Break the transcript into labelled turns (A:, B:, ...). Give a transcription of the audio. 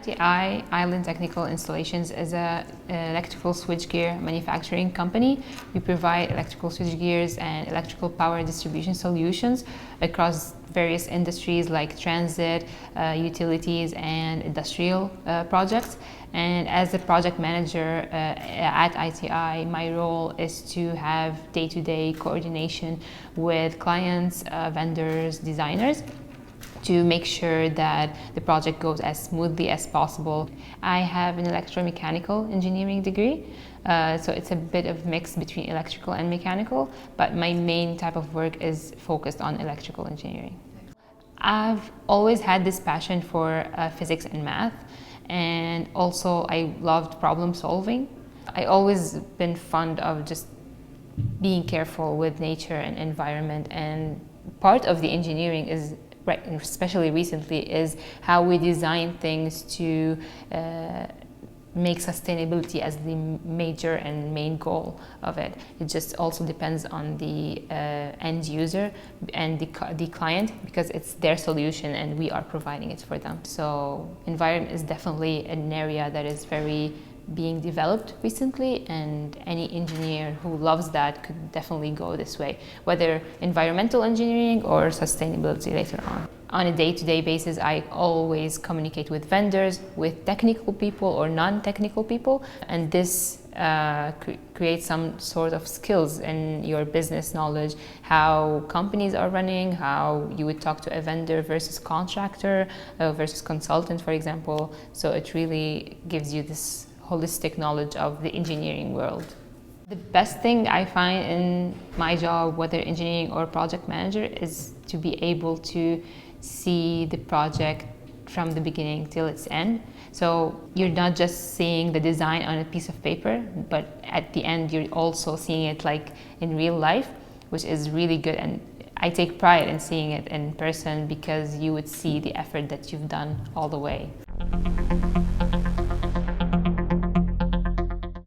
A: ITI, Island Technical Installations, is an electrical switchgear manufacturing company. We provide electrical switchgears and electrical power distribution solutions across various industries like transit, utilities, and industrial projects. And as a project manager at ITI, my role is to have day-to-day coordination with clients, vendors, designers, to make sure that the project goes as smoothly as possible. I have an electromechanical engineering degree, so it's a bit of mix between electrical and mechanical, but my main type of work is focused on electrical engineering. I've always had this passion for physics and math, and also I loved problem solving. I always been fond of just being careful with nature and environment, and part of the engineering is, right, especially recently, is how we design things to make sustainability as the major and main goal of it. It just also depends on the end user and the client, because it's their solution and we are providing it for them. So environment is definitely an area that is very being developed recently, and any engineer who loves that could definitely go this way, whether environmental engineering or sustainability later on. On a day-to-day basis, I always communicate with vendors, with technical people or non-technical people, and this creates some sort of skills in your business knowledge, how companies are running, how you would talk to a vendor versus contractor versus consultant, for example. So it really gives you this holistic knowledge of the engineering world. The best thing I find in my job, whether engineering or project manager, is to be able to see the project from the beginning till its end. So you're not just seeing the design on a piece of paper, but at the end you're also seeing it like in real life, which is really good. And I take pride in seeing it in person, because you would see the effort that you've done all the way.